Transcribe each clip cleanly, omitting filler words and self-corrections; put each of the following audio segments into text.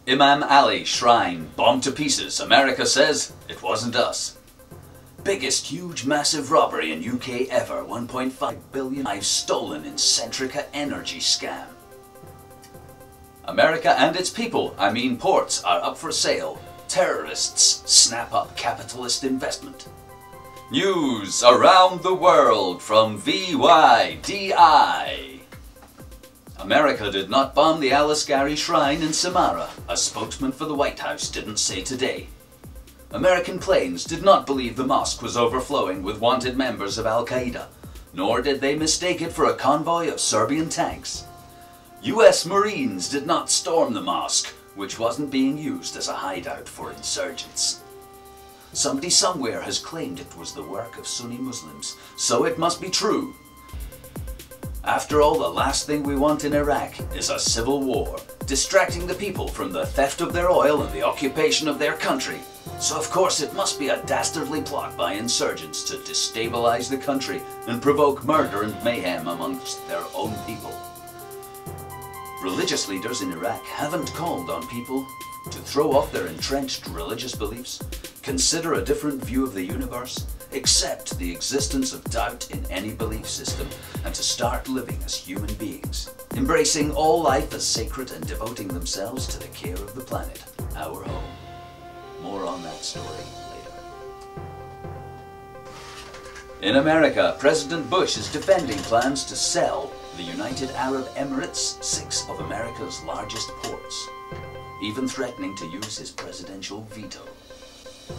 Imam Ali Shrine bombed to pieces. America says it wasn't us. Biggest huge massive robbery in UK ever. 1.5 billion knives stolen in Centrica energy scam. America and its people, I mean ports, are up for sale. Terrorists snap up capitalist investment. News around the world from VYDI. America did not bomb the Alice Gary Shrine in Samara, a spokesman for the White House didn't say today. American planes did not believe the mosque was overflowing with wanted members of Al-Qaeda, nor did they mistake it for a convoy of Serbian tanks. US Marines did not storm the mosque, which wasn't being used as a hideout for insurgents. Somebody somewhere has claimed it was the work of Sunni Muslims, so it must be true. After all, the last thing we want in Iraq is a civil war, distracting the people from the theft of their oil and the occupation of their country. So of course it must be a dastardly plot by insurgents to destabilize the country and provoke murder and mayhem amongst their own people. Religious leaders in Iraq haven't called on people to throw off their entrenched religious beliefs, consider a different view of the universe, accept the existence of doubt in any belief system, and to start living as human beings, embracing all life as sacred and devoting themselves to the care of the planet, our home. More on that story later. In America, President Bush is defending plans to sell the United Arab Emirates 6 of America's largest ports, even threatening to use his presidential veto.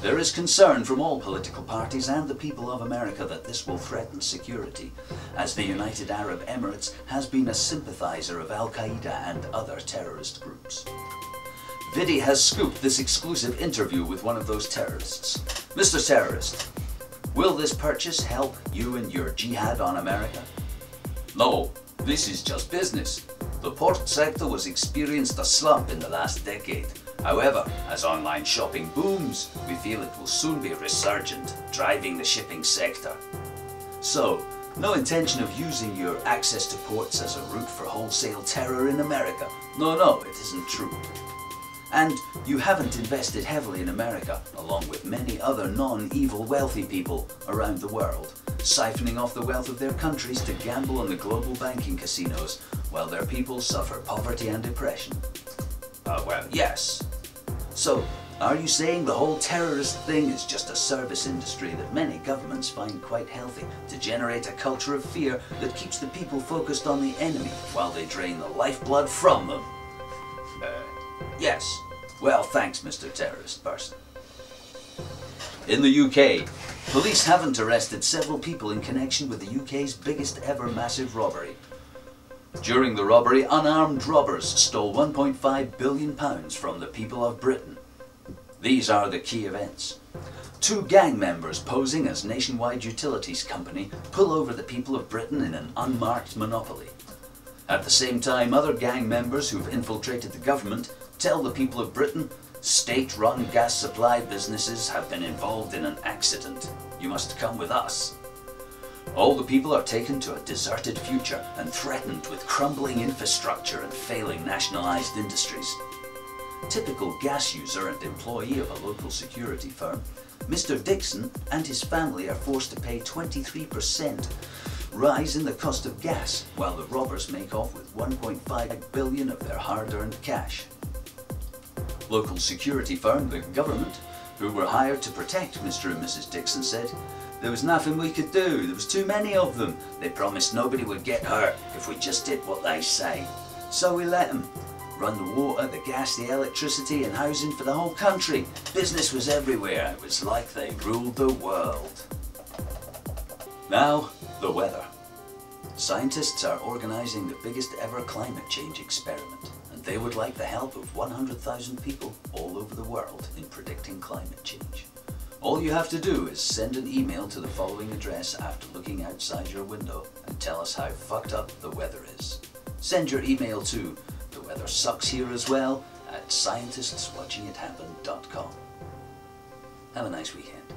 There is concern from all political parties and the people of America that this will threaten security, as the United Arab Emirates has been a sympathizer of Al-Qaeda and other terrorist groups. Vidi has scooped this exclusive interview with one of those terrorists. Mr. Terrorist, will this purchase help you in your jihad on America? No, this is just business. The port sector was experienced a slump in the last decade. However, as online shopping booms, we feel it will soon be resurgent, driving the shipping sector. So, no intention of using your access to ports as a route for wholesale terror in America. No, it isn't true. And you haven't invested heavily in America, along with many other non-evil wealthy people around the world, siphoning off the wealth of their countries to gamble on the global banking casinos, while their people suffer poverty and depression. Well, yes. So, are you saying the whole terrorist thing is just a service industry that many governments find quite healthy to generate a culture of fear that keeps the people focused on the enemy while they drain the lifeblood from them? Yes. Well, thanks, Mr. Terrorist Person. In the UK, police haven't arrested several people in connection with the UK's biggest ever massive robbery. During the robbery, unarmed robbers stole £1.5 billion from the people of Britain. These are the key events. 2 gang members posing as Nationwide Utilities Company pull over the people of Britain in an unmarked monopoly. At the same time, other gang members who've infiltrated the government tell the people of Britain state-run gas supply businesses have been involved in an accident. You must come with us. All the people are taken to a deserted future and threatened with crumbling infrastructure and failing nationalised industries. Typical gas user and employee of a local security firm, Mr. Dixon and his family are forced to pay 23% rise in the cost of gas, while the robbers make off with $1.5 billion of their hard-earned cash. Local security firm, the government, who were hired to protect Mr. and Mrs. Dixon, said, "There was nothing we could do, there was too many of them. They promised nobody would get hurt if we just did what they say. So we let them. Run the water, the gas, the electricity and housing for the whole country. Business was everywhere. It was like they ruled the world." Now, the weather. Scientists are organising the biggest ever climate change experiment, and they would like the help of 100,000 people all over the world in predicting climate change. All you have to do is send an email to the following address after looking outside your window and tell us how fucked up the weather is. Send your email to "The Weather Sucks Here As Well" at scientistswatchingithappen.com. Have a nice weekend.